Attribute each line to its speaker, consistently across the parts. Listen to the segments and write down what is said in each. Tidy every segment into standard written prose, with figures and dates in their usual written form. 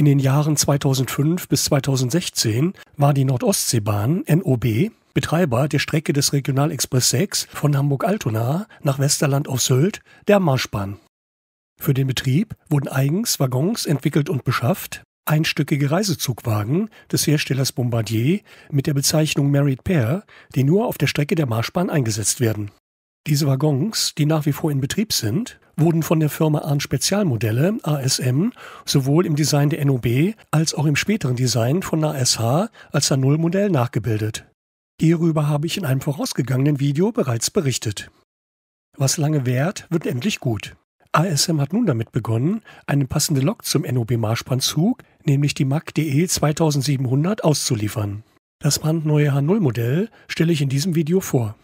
Speaker 1: In den Jahren 2005 bis 2016 war die Nordostseebahn (NOB) Betreiber der Strecke des Regionalexpress 6 von Hamburg-Altona nach Westerland auf Sylt, der Marschbahn. Für den Betrieb wurden eigens Waggons entwickelt und beschafft, einstöckige Reisezugwagen des Herstellers Bombardier mit der Bezeichnung Merit Pair, die nur auf der Strecke der Marschbahn eingesetzt werden. Diese Waggons, die nach wie vor in Betrieb sind, wurden von der Firma Arndt Spezialmodelle (ASM) sowohl im Design der NOB als auch im späteren Design von ASH als H0-Modell nachgebildet. Hierüber habe ich in einem vorausgegangenen Video bereits berichtet. Was lange währt, wird endlich gut. ASM hat nun damit begonnen, eine passende Lok zum NOB-Marschbahnzug, nämlich die MAC DE 2700, auszuliefern. Das brandneue H0-Modell stelle ich in diesem Video vor.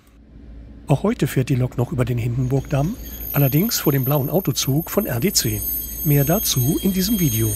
Speaker 1: Auch heute fährt die Lok noch über den Hindenburgdamm, allerdings vor dem blauen Autozug von RDC. Mehr dazu in diesem Video.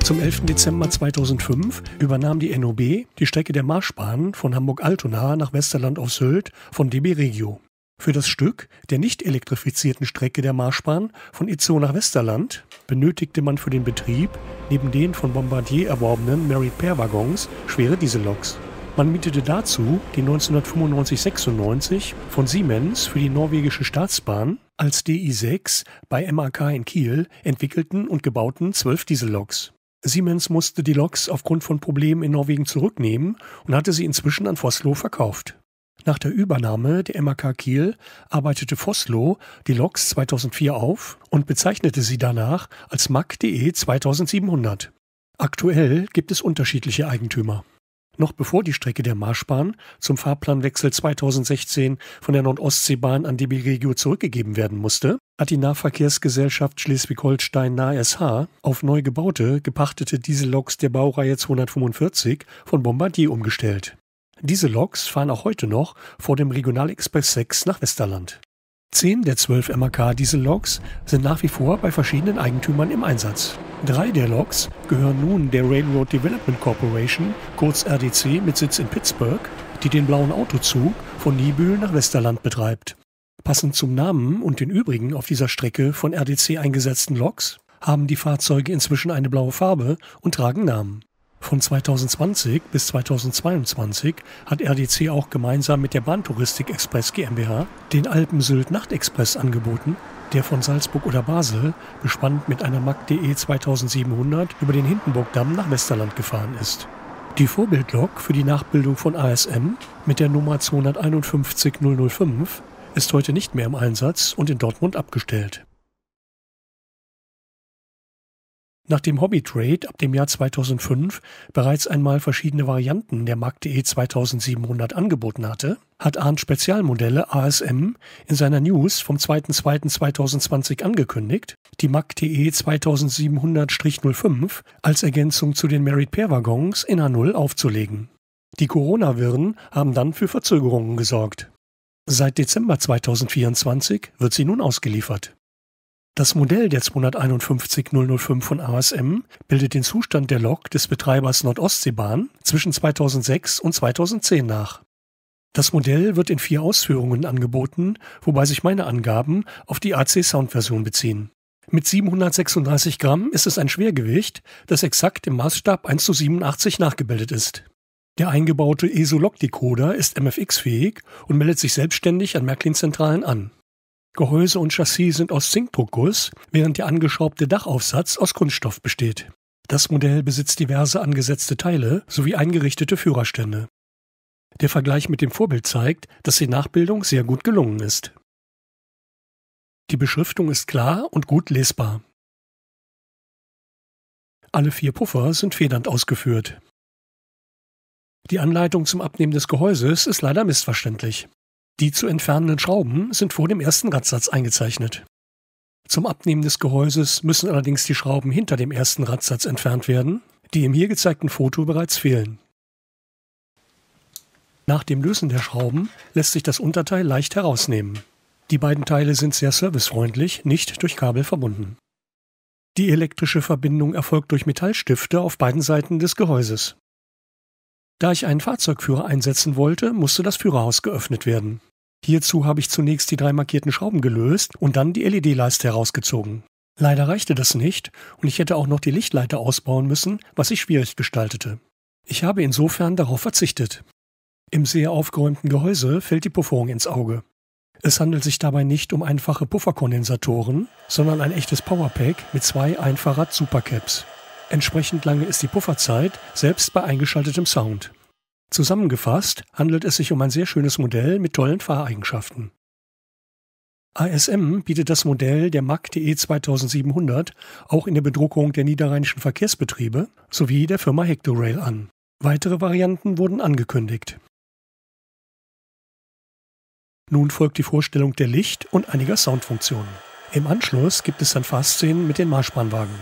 Speaker 1: Zum 11. Dezember 2005 übernahm die NOB die Strecke der Marschbahn von Hamburg-Altona nach Westerland auf Sylt von DB Regio. Für das Stück der nicht elektrifizierten Strecke der Marschbahn von Itzehoe nach Westerland benötigte man für den Betrieb neben den von Bombardier erworbenen Merit Pair Waggons schwere Dieselloks. Man mietete dazu die 1995-96 von Siemens für die norwegische Staatsbahn als DI6 bei MAK in Kiel entwickelten und gebauten 12 Dieselloks. Siemens musste die Loks aufgrund von Problemen in Norwegen zurücknehmen und hatte sie inzwischen an Vossloh verkauft. Nach der Übernahme der MAK Kiel arbeitete Vossloh die Loks 2004 auf und bezeichnete sie danach als MAC DE 2700. Aktuell gibt es unterschiedliche Eigentümer. Noch bevor die Strecke der Marschbahn zum Fahrplanwechsel 2016 von der Nordostseebahn an DB Regio zurückgegeben werden musste, hat die Nahverkehrsgesellschaft Schleswig-Holstein (NASH) auf neu gebaute, gepachtete Dieselloks der Baureihe 245 von Bombardier umgestellt. Diese Loks fahren auch heute noch vor dem Regionalexpress 6 nach Westerland. 10 der 12 MAK-Dieselloks sind nach wie vor bei verschiedenen Eigentümern im Einsatz. 3 der Loks gehören nun der Railroad Development Corporation, kurz RDC mit Sitz in Pittsburgh, die den blauen Autozug von Niebüll nach Westerland betreibt. Passend zum Namen und den übrigen auf dieser Strecke von RDC eingesetzten Loks haben die Fahrzeuge inzwischen eine blaue Farbe und tragen Namen. Von 2020 bis 2022 hat RDC auch gemeinsam mit der Bahntouristik Express GmbH den Alpen-Sylt-Nacht-Express angeboten, der von Salzburg oder Basel, bespannt mit einer MAC DE 2700, über den Hindenburgdamm nach Westerland gefahren ist. Die Vorbildlok für die Nachbildung von ASM mit der Nummer 251005 ist heute nicht mehr im Einsatz und in Dortmund abgestellt. Nachdem Hobbytrade ab dem Jahr 2005 bereits einmal verschiedene Varianten der MAC DE 2700 angeboten hatte, hat Arndt Spezialmodelle ASM in seiner News vom 2.2.2020 angekündigt, die MAC DE 2700-05 als Ergänzung zu den Merit Pair Waggons in H0 aufzulegen. Die Corona-Wirren haben dann für Verzögerungen gesorgt. Seit Dezember 2024 wird sie nun ausgeliefert. Das Modell der 251-005 von ASM bildet den Zustand der Lok des Betreibers Nordostseebahn zwischen 2006 und 2010 nach. Das Modell wird in 4 Ausführungen angeboten, wobei sich meine Angaben auf die AC-Sound-Version beziehen. Mit 736 Gramm ist es ein Schwergewicht, das exakt im Maßstab 1:87 nachgebildet ist. Der eingebaute ESO-Lok-Decoder ist MFX-fähig und meldet sich selbstständig an Märklin-Zentralen an. Gehäuse und Chassis sind aus Zinkdruckguss, während der angeschraubte Dachaufsatz aus Kunststoff besteht. Das Modell besitzt diverse angesetzte Teile sowie eingerichtete Führerstände. Der Vergleich mit dem Vorbild zeigt, dass die Nachbildung sehr gut gelungen ist. Die Beschriftung ist klar und gut lesbar. Alle 4 Puffer sind federnd ausgeführt. Die Anleitung zum Abnehmen des Gehäuses ist leider missverständlich. Die zu entfernenden Schrauben sind vor dem ersten Radsatz eingezeichnet. Zum Abnehmen des Gehäuses müssen allerdings die Schrauben hinter dem ersten Radsatz entfernt werden, die im hier gezeigten Foto bereits fehlen. Nach dem Lösen der Schrauben lässt sich das Unterteil leicht herausnehmen. Die beiden Teile sind sehr servicefreundlich, nicht durch Kabel verbunden. Die elektrische Verbindung erfolgt durch Metallstifte auf beiden Seiten des Gehäuses. Da ich einen Fahrzeugführer einsetzen wollte, musste das Führerhaus geöffnet werden. Hierzu habe ich zunächst die 3 markierten Schrauben gelöst und dann die LED-Leiste herausgezogen. Leider reichte das nicht und ich hätte auch noch die Lichtleiter ausbauen müssen, was sich schwierig gestaltete. Ich habe insofern darauf verzichtet. Im sehr aufgeräumten Gehäuse fällt die Pufferung ins Auge. Es handelt sich dabei nicht um einfache Pufferkondensatoren, sondern ein echtes Powerpack mit 2 Einfarad-Supercaps. Entsprechend lange ist die Pufferzeit, selbst bei eingeschaltetem Sound. Zusammengefasst handelt es sich um ein sehr schönes Modell mit tollen Fahreigenschaften. ASM bietet das Modell der Mack DE 2700 auch in der Bedruckung der niederrheinischen Verkehrsbetriebe sowie der Firma Hectorail an. Weitere Varianten wurden angekündigt. Nun folgt die Vorstellung der Licht- und einiger Soundfunktionen. Im Anschluss gibt es dann Fahrszenen mit den Marschbahnwagen.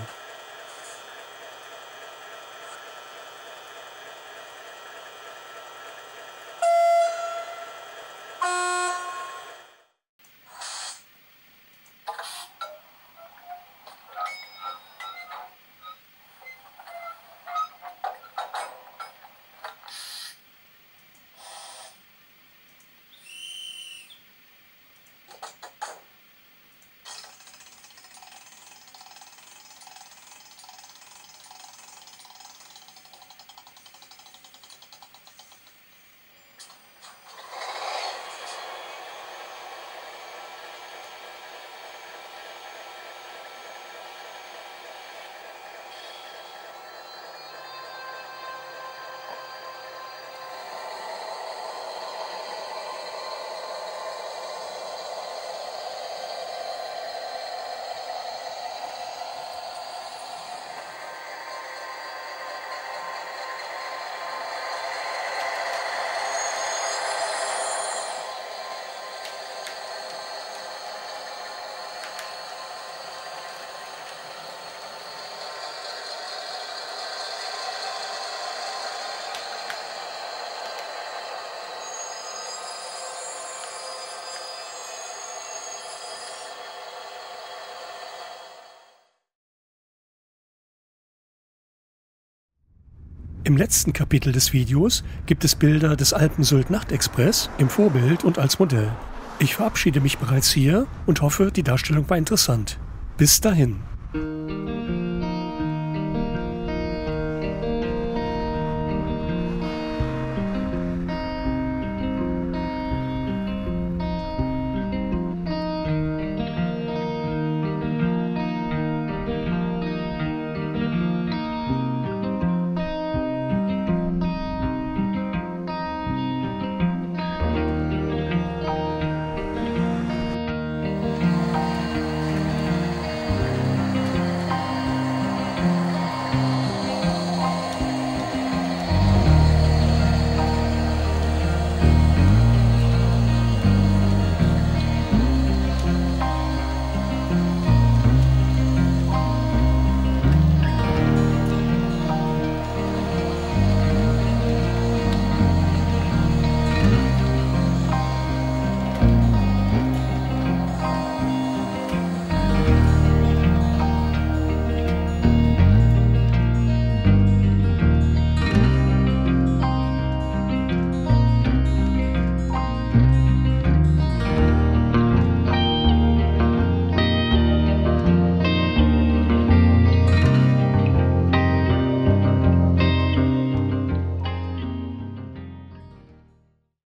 Speaker 1: Im letzten Kapitel des Videos gibt es Bilder des Alpen-Sylt-Nacht-Express im Vorbild und als Modell. Ich verabschiede mich bereits hier und hoffe, die Darstellung war interessant. Bis dahin.